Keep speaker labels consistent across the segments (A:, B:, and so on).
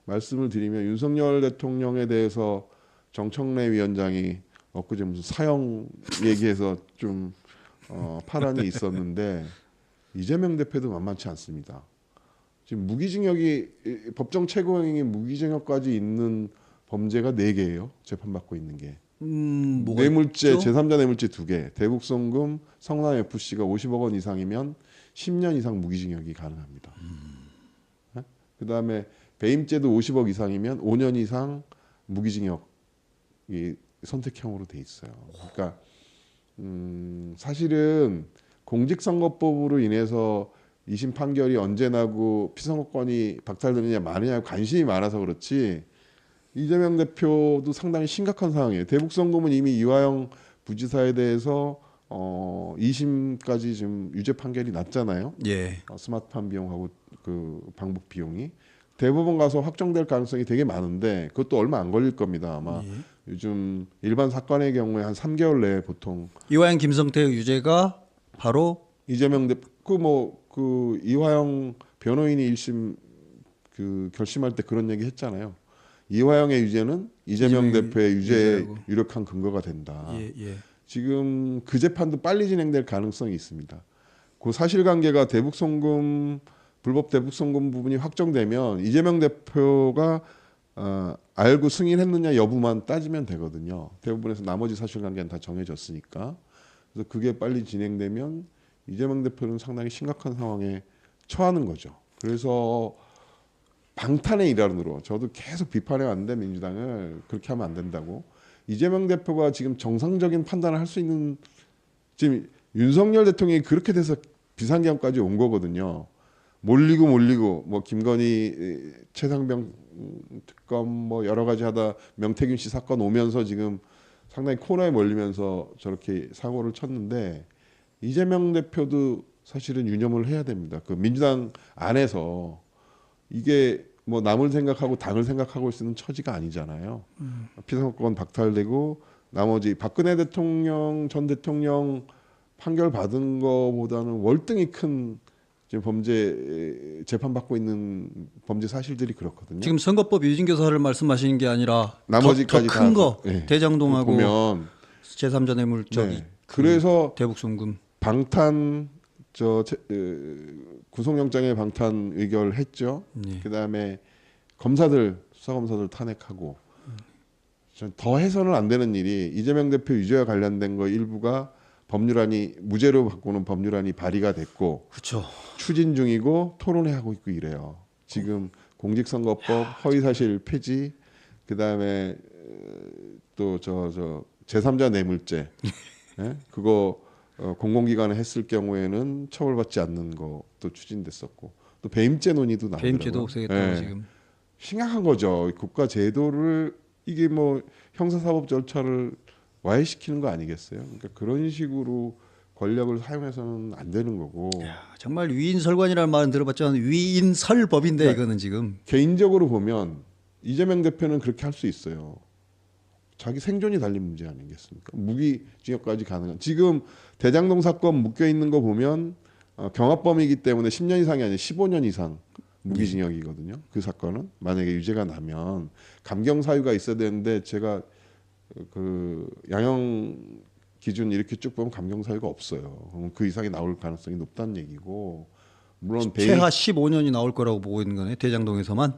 A: 말씀을 드리면 윤석열 대통령에 대해서 정청래 위원장이 엊그제 무슨 사형 얘기해서 좀 파란이 있었는데 이재명 대표도 만만치 않습니다. 지금 무기징역이 법정 최고형이 무기징역까지 있는 범죄가 4개예요. 재판받고 있는 게.
B: 뭐가
A: 뇌물죄,
B: 있죠?
A: 제3자 뇌물죄 2개, 대북송금, 성남FC가 50억 원 이상이면 10년 이상 무기징역이 가능합니다. 네? 그다음에 배임죄도 50억 이상이면 5년 이상 무기징역이 선택형으로 돼 있어요. 그러니까 사실은 공직선거법으로 인해서 2심 판결이 언제 나고 피선거권이 박탈되느냐 마느냐 관심이 많아서 그렇지 이재명 대표도 상당히 심각한 상황이에요. 대북송금은 이미 이화영 부지사에 대해서 2심까지 지금 유죄 판결이 났잖아요.
B: 예.
A: 스마트팜 비용하고 그 방북 비용이 대법원 가서 확정될 가능성이 되게 많은데 그것도 얼마 안 걸릴 겁니다. 아마 요즘 일반 사건의 경우에 한 3개월 내에 보통
B: 이화영 김성태 유죄가 바로
A: 이재명 대표 그 이화영 변호인이 1심 그 결심할 때 그런 얘기 했잖아요. 이화영의 유죄는 이재명 대표의 유죄에
B: 유죄라고.
A: 유력한 근거가 된다.
B: 예.
A: 지금 그 재판도 빨리 진행될 가능성이 있습니다. 그 사실관계가 불법 대북송금 부분이 확정되면 이재명 대표가 알고 승인했느냐 여부만 따지면 되거든요. 대부분에서 나머지 사실관계는 다 정해졌으니까. 그래서 그게 빨리 진행되면 이재명 대표는 상당히 심각한 상황에 처하는 거죠. 그래서 방탄의 일환으로 저도 계속 비판해 왔는데 민주당을 그렇게 하면 안 된다고. 이재명 대표가 지금 정상적인 판단을 할 수 있는 지금 윤석열 대통령이 그렇게 돼서 비상계엄까지 온 거거든요. 몰리고 뭐 김건희 최상병 특검 뭐 여러 가지 하다 명태균 씨 사건 오면서 지금 상당히 코너에 몰리면서 저렇게 사고를 쳤는데 이재명 대표도 사실은 유념을 해야 됩니다. 그 민주당 안에서 이게 뭐 남을 생각하고 당을 생각하고 있는 처지가 아니잖아요. 피선거권 박탈되고 나머지 박근혜 전 대통령 판결 받은 거보다는 월등히 큰 지금 범죄 재판 받고 있는 범죄 사실들이 그렇거든요.
B: 지금 선거법 유진교사를 말씀하시는 게 아니라
A: 나머지까지
B: 더 큰 거
A: 네.
B: 대장동하고
A: 보면
B: 제3자 뇌물적
A: 네. 그래서
B: 대북송금
A: 방탄 구속영장의 방탄 의결했죠. 그다음에 수사검사들 탄핵하고 더 해서는 안 되는 일이 이재명 대표 유죄와 관련된 거 일부가 법률안이 무죄로 바꾸는 법률안이 발의가 됐고
B: 그렇죠.
A: 추진 중이고 토론회 하고 있고 이래요. 지금 공직선거법 허위사실 폐지 그다음에 또 제3자 뇌물죄 예? 그거 공공기관에 했을 경우에는 처벌받지 않는 것도 추진됐었고 또 배임죄 논의도 나오더라고요.
B: 배임죄도 없애겠다고 지금.
A: 심각한 거죠. 국가 제도를 이게 뭐 형사사법 절차를 와해시키는 거 아니겠어요? 그러니까 그런 식으로 권력을 사용해서는 안 되는 거고.
B: 야, 정말 위인설관이라는 말은 들어봤지만 위인설법인데 이거는 지금
A: 개인적으로 보면 이재명 대표는 그렇게 할 수 있어요. 자기 생존이 달린 문제 아니겠습니까? 무기징역까지 가능한. 지금 대장동 사건 묶여 있는 거 보면 경합범이기 때문에 10년 이상이 아니라 15년 이상 무기징역이거든요. 그 사건은 만약에 유죄가 나면 감경 사유가 있어야 되는데 제가 그 양형 기준 이렇게 쭉 보면 감경 사유가 없어요. 그럼 그 이상이 나올 가능성이 높다는 얘기고 물론
B: 최하 15년이 나올 거라고 보고 있는 거네. 대장동에서만.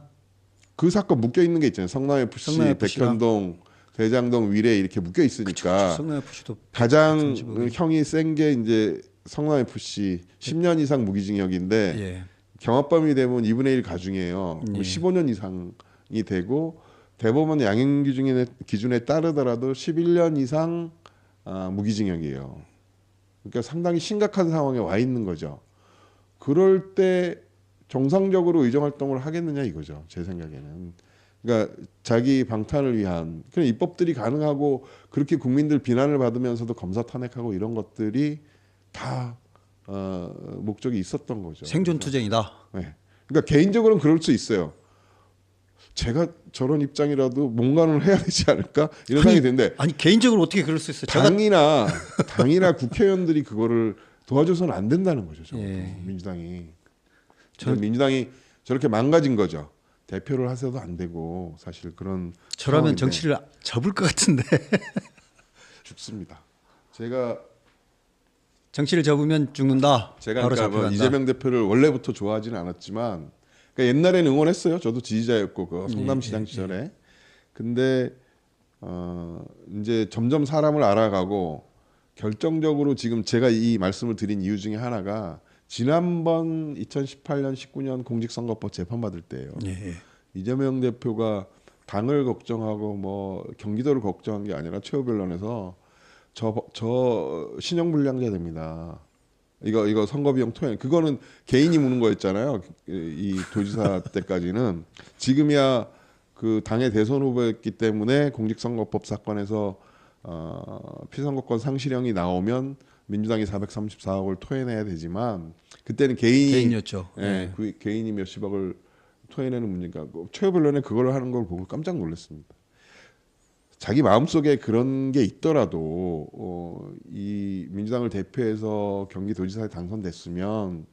A: 그 사건 묶여 있는 게 있잖아요. 성남FC, 백현동, 대장동, 위례 이렇게 묶여 있으니까
B: 성남FC도
A: 가장 형이 센 게 이제 성남FC 10년 이상 무기징역인데
B: 예.
A: 경합범이 되면 2분의 1 가중이에요. 15년 이상이 되고 대법원 양형 기준에 따르더라도 11년 이상 무기징역이에요. 그러니까 상당히 심각한 상황에 와 있는 거죠. 그럴 때 정상적으로 의정활동을 하겠느냐 이거죠. 제 생각에는. 그러니까 자기 방탄을 위한 그런 입법들이 가능하고 그렇게 국민들 비난을 받으면서도 검사 탄핵하고 이런 것들이 다 목적이 있었던 거죠.
B: 생존투쟁이다.
A: 네. 그러니까 개인적으로는 그럴 수 있어요. 제가 저런 입장이라도 뭔가는 해야 되지 않을까 이런 생각이 드는데
B: 아니 개인적으로 어떻게 그럴 수 있어요?
A: 당이나 국회의원들이 그거를 도와줘서는 안 된다는 거죠.
B: 예.
A: 민주당이 저렇게 망가진 거죠. 대표를 하셔도 안 되고 사실 그런
B: 저라면
A: 상황인데
B: 정치를 접을 것 같은데
A: 죽습니다. 제가
B: 정치를 접으면 죽는다. 바로
A: 그러니까 뭐
B: 잡혀간다.
A: 이재명 대표를 원래부터 좋아하지는 않았지만 그러니까 옛날에는 응원했어요. 저도 지지자였고 그 성남시장 시절에. 근데 이제 점점 사람을 알아가고 결정적으로 지금 제가 이 말씀을 드린 이유 중에 하나가 지난번 2018년 19년 공직선거법 재판 받을 때예요.
B: 예.
A: 이재명 대표가 당을 걱정하고 뭐 경기도를 걱정한 게 아니라 최후변론에서 저 신용불량자 됩니다. 이거 선거 비용 토해. 그거는 개인이 묻는 거였잖아요. 이 도지사 때까지는 지금이야 그 당의 대선 후보였기 때문에 공직선거법 사건에서 피선거권 상실형이 나오면 민주당이 434억을 토해내야 되지만 그때는
B: 개인이었죠.
A: 예, 그 개인이 몇십억을 토해내는 문제니까 최후변론에 그걸 하는 걸 보고 깜짝 놀랐습니다. 자기 마음속에 그런 게 있더라도 이 민주당을 대표해서 경기도지사에 당선됐으면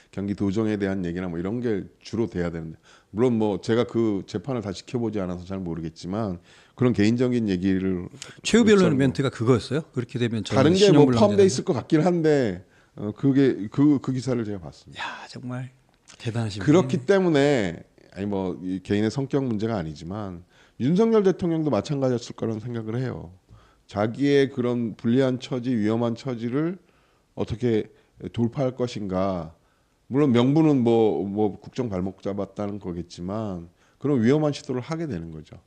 A: 경기도정에 대한 얘기나 뭐 이런 게 주로 돼야 되는데 물론 뭐 제가 그 재판을 다 지켜보지 않아서 잘 모르겠지만 그런 개인적인 얘기를
B: 최후 변론 멘트가 그거였어요? 그렇게 되면 저는
A: 다른 게 뭐
B: 신용불량자다.
A: 포함돼 있을 것 같긴 한데 그게 그 기사를 제가 봤습니다.
B: 야 정말 대단하신
A: 그렇기 때문에 아니 뭐 이 개인의 성격 문제가 아니지만 윤석열 대통령도 마찬가지였을 거라는 생각을 해요. 자기의 그런 불리한 처지, 위험한 처지를 어떻게 돌파할 것인가. 물론 명분은 뭐 국정 발목 잡았다는 거겠지만 그런 위험한 시도를 하게 되는 거죠.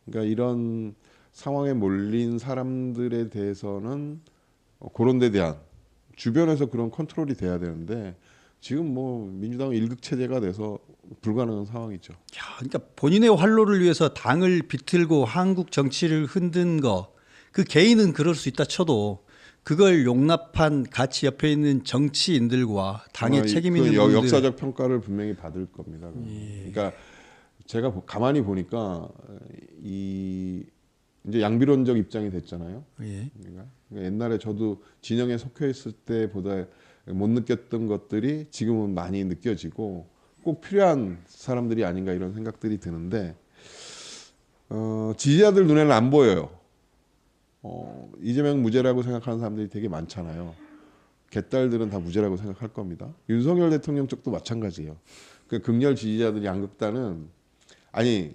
A: 그러니까 이런 상황에 몰린 사람들에 대해서는 그런 데 대한 주변에서 그런 컨트롤이 돼야 되는데 지금 뭐 민주당은 일극 체제가 돼서 불가능한 상황이죠.
B: 야, 그러니까 본인의 활로를 위해서 당을 비틀고 한국 정치를 흔든 거, 그 개인은 그럴 수 있다 쳐도 그걸 용납한 같이 옆에 있는 정치인들과 당의 책임 있는 분들,
A: 역사적 평가를 분명히 받을 겁니다. 그러니까 제가 가만히 보니까 이제 양비론적 입장이 됐잖아요.
B: 예.
A: 그러니까 옛날에 저도 진영에 속해 있을 때보다 못 느꼈던 것들이 지금은 많이 느껴지고 꼭 필요한 사람들이 아닌가 이런 생각들이 드는데 지지자들 눈에는 안 보여요. 이재명 무죄라고 생각하는 사람들이 되게 많잖아요. 개딸들은 다 무죄라고 생각할 겁니다. 윤석열 대통령 쪽도 마찬가지예요. 그 극렬 지지자들이 양극단은 아니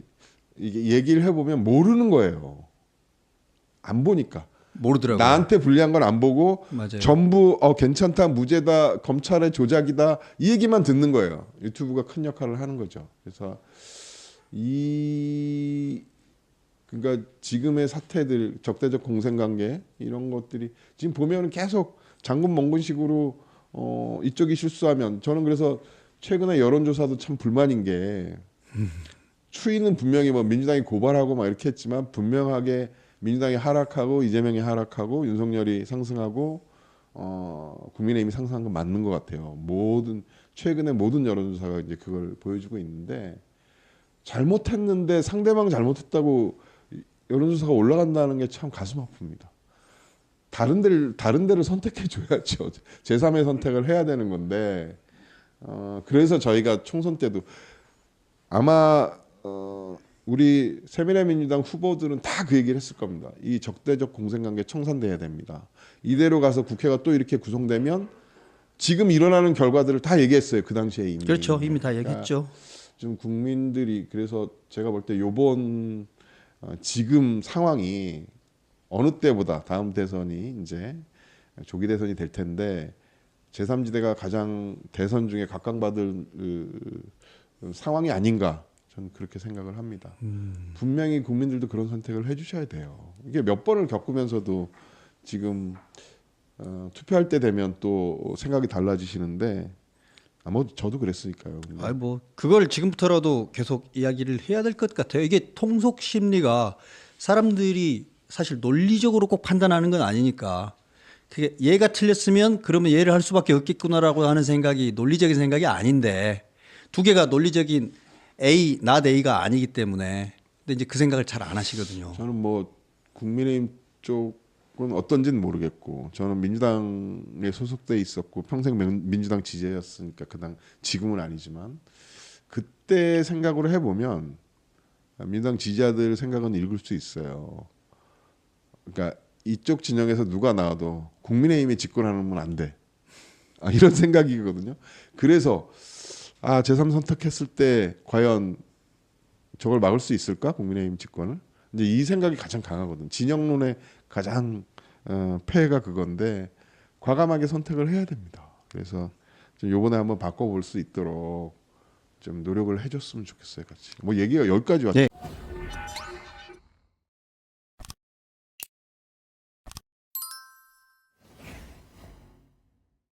A: 이게 얘기를 해보면 모르는 거예요. 안 보니까.
B: 모르더라고요.
A: 나한테 불리한 건 안 보고
B: 맞아요.
A: 전부 괜찮다, 무죄다, 검찰의 조작이다 이 얘기만 듣는 거예요. 유튜브가 큰 역할을 하는 거죠. 그래서 그러니까 지금의 사태들, 적대적 공생관계 이런 것들이 지금 보면 계속 장군 멍군식으로 이쪽이 실수하면 저는 그래서 최근에 여론조사도 참 불만인 게 추이는 분명히 뭐 민주당이 고발하고 막 이렇게 했지만 분명하게 민주당이 하락하고 이재명이 하락하고 윤석열이 상승하고 국민의힘이 상승한 건 맞는 것 같아요. 최근에 모든 여론조사가 이제 그걸 보여주고 있는데 잘못했는데 상대방 잘못했다고 여론조사가 올라간다는 게 참 가슴 아픕니다. 다른 데를 선택해 줘야죠. 제3의 선택을 해야 되는 건데 그래서 저희가 총선 때도 아마 우리 새누리민주당 후보들은 다 그 얘기를 했을 겁니다. 이 적대적 공생관계 청산돼야 됩니다. 이대로 가서 국회가 또 이렇게 구성되면 지금 일어나는 결과들을 다 얘기했어요. 그 당시에 이미.
B: 그렇죠. 이미 다 얘기했죠.
A: 좀 국민들이 그래서 제가 볼 때 요번 지금 상황이 어느 때보다 다음 대선이 이제 조기 대선이 될 텐데 제3지대가 가장 대선 중에 각광받을 상황이 아닌가 저는 그렇게 생각을 합니다. 분명히 국민들도 그런 선택을 해주셔야 돼요. 이게 몇 번을 겪으면서도 지금 투표할 때 되면 또 생각이 달라지시는데 아마 저도 그랬으니까요. 근데
B: 아니 뭐 그걸 지금부터라도 계속 이야기를 해야 될 것 같아요. 이게 통속 심리가 사람들이 사실 논리적으로 꼭 판단하는 건 아니니까 그게 얘가 틀렸으면 그러면 얘를 할 수밖에 없겠구나라고 하는 생각이 논리적인 생각이 아닌데 두 개가 논리적인 A, not A가 아니기 때문에 근데 이제 그 생각을 잘 안 하시거든요.
A: 저는 뭐 국민의힘 쪽은 어떤지는 모르겠고 저는 민주당에 소속돼 있었고 평생 민주당 지지였으니까 그당 지금은 아니지만 그때 생각으로 해보면 민주당 지지자들 생각은 읽을 수 있어요. 그러니까 이쪽 진영에서 누가 나와도 국민의힘에 집권하면 안 돼. 이런 생각이거든요. 그래서 제3 선택했을 때 과연 저걸 막을 수 있을까? 국민의힘 집권을. 이제 이 생각이 가장 강하거든. 진영론의 가장 폐해가 그건데 과감하게 선택을 해야 됩니다. 그래서 좀 요번에 한번 바꿔볼 수 있도록 좀 노력을 해줬으면 좋겠어요, 같이. 뭐 얘기가 여기까지 왔죠.
B: 네.